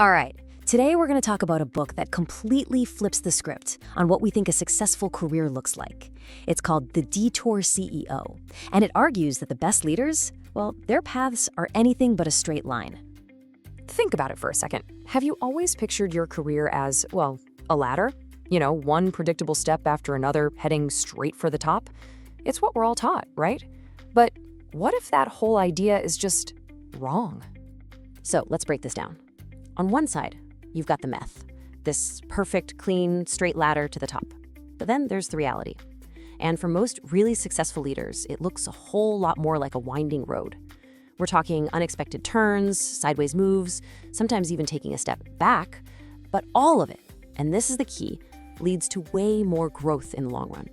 All right, today we're going to talk about a book that completely flips the script on what we think a successful career looks like. It's called The Detour CEO, and it argues that the best leaders, well, their paths are anything but a straight line. Think about it for a second. Have you always pictured your career as, well, a ladder? You know, one predictable step after another heading straight for the top? It's what we're all taught, right? But what if that whole idea is just wrong? So let's break this down. On one side, you've got the myth, this perfect, clean, straight ladder to the top. But then there's the reality. And for most really successful leaders, it looks a whole lot more like a winding road. We're talking unexpected turns, sideways moves, sometimes even taking a step back, but all of it, and this is the key, leads to way more growth in the long run.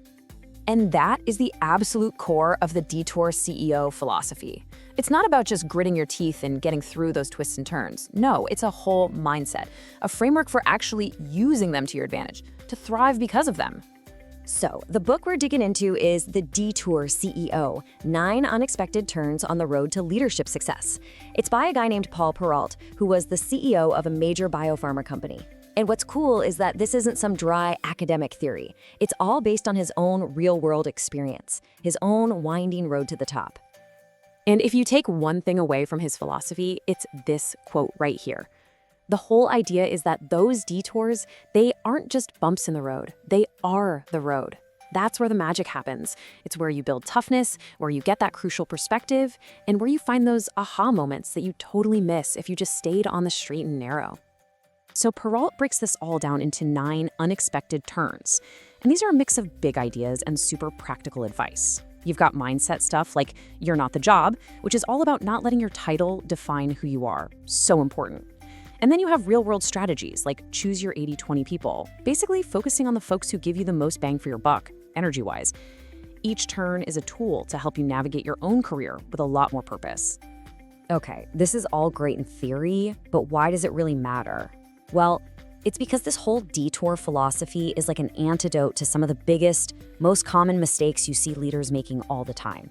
And that is the absolute core of the Detour CEO philosophy. It's not about just gritting your teeth and getting through those twists and turns. No, it's a whole mindset, a framework for actually using them to your advantage, to thrive because of them. So, the book we're digging into is The Detour CEO, 9 Unexpected Turns on the Road to Leadership Success. It's by a guy named Paul Perreault, who was the CEO of a major biopharma company. And what's cool is that this isn't some dry academic theory. It's all based on his own real-world experience, his own winding road to the top. And if you take one thing away from his philosophy, it's this quote right here. The whole idea is that those detours, they aren't just bumps in the road. They are the road. That's where the magic happens. It's where you build toughness, where you get that crucial perspective, and where you find those aha moments that you totally miss if you just stayed on the straight and narrow. So Perreault breaks this all down into 9 unexpected turns. And these are a mix of big ideas and super practical advice. You've got mindset stuff like you're not the job, which is all about not letting your title define who you are. So important. And then you have real-world strategies like choose your 80-20 people, basically focusing on the folks who give you the most bang for your buck, energy-wise. Each turn is a tool to help you navigate your own career with a lot more purpose. Okay, this is all great in theory, but why does it really matter? Well, it's because this whole detour philosophy is like an antidote to some of the biggest, most common mistakes you see leaders making all the time.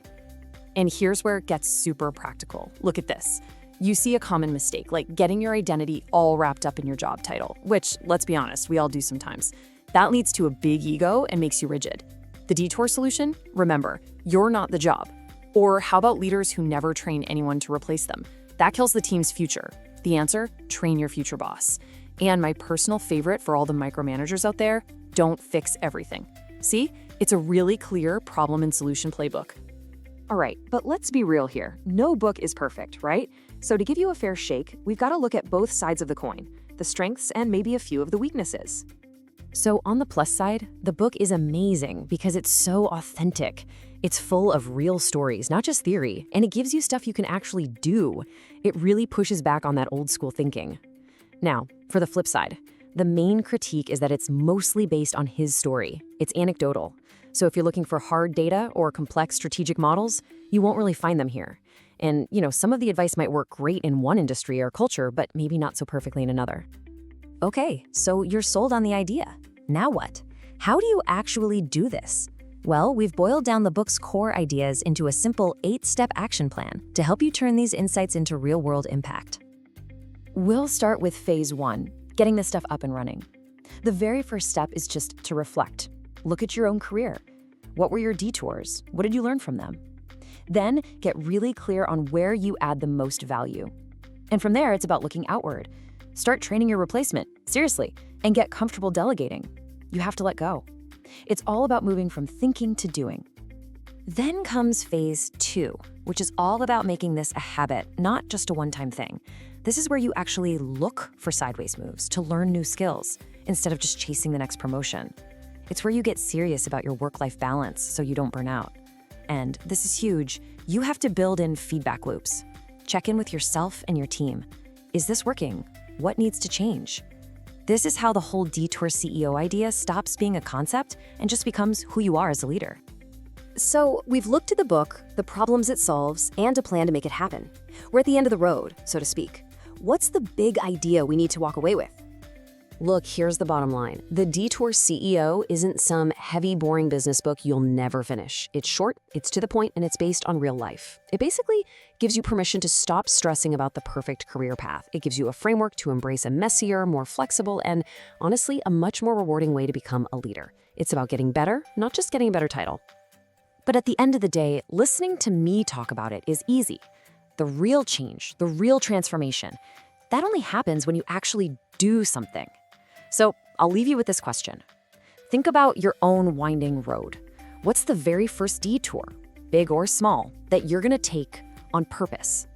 And here's where it gets super practical. Look at this. You see a common mistake, like getting your identity all wrapped up in your job title, which, let's be honest, we all do sometimes. That leads to a big ego and makes you rigid. The detour solution? Remember, you're not the job. Or how about leaders who never train anyone to replace them? That kills the team's future. The answer? Train your future boss. And my personal favorite for all the micromanagers out there, don't fix everything. See? It's a really clear problem and solution playbook. All right, but let's be real here. No book is perfect, right? So to give you a fair shake, we've got to look at both sides of the coin, the strengths and maybe a few of the weaknesses. So on the plus side, the book is amazing because it's so authentic. It's full of real stories, not just theory, and it gives you stuff you can actually do. It really pushes back on that old school thinking. Now, for the flip side, the main critique is that it's mostly based on his story. It's anecdotal. So if you're looking for hard data or complex strategic models, you won't really find them here. And, some of the advice might work great in one industry or culture, but maybe not so perfectly in another. Okay, so you're sold on the idea. Now what? How do you actually do this? Well, we've boiled down the book's core ideas into a simple 8-step action plan to help you turn these insights into real-world impact. We'll start with phase 1, getting this stuff up and running. The very first step is just to reflect. Look at your own career. What were your detours? What did you learn from them? Then get really clear on where you add the most value. And from there, it's about looking outward. Start training your replacement, seriously, and get comfortable delegating. You have to let go. It's all about moving from thinking to doing. Then comes phase 2, which is all about making this a habit, not just a one-time thing. This is where you actually look for sideways moves to learn new skills instead of just chasing the next promotion. It's where you get serious about your work-life balance so you don't burn out. And this is huge. You have to build in feedback loops. Check in with yourself and your team. Is this working? What needs to change? This is how the whole Detour CEO idea stops being a concept and just becomes who you are as a leader. So we've looked at the book, the problems it solves, and a plan to make it happen. We're at the end of the road, so to speak. What's the big idea we need to walk away with? Look, here's the bottom line. The Detour CEO isn't some heavy, boring business book you'll never finish. It's short, it's to the point, and it's based on real life. It basically gives you permission to stop stressing about the perfect career path. It gives you a framework to embrace a messier, more flexible, and honestly, a much more rewarding way to become a leader. It's about getting better, not just getting a better title. But at the end of the day, listening to me talk about it is easy. The real change, the real transformation, that only happens when you actually do something. So I'll leave you with this question. Think about your own winding road. What's the very first detour, big or small, that you're going to take on purpose?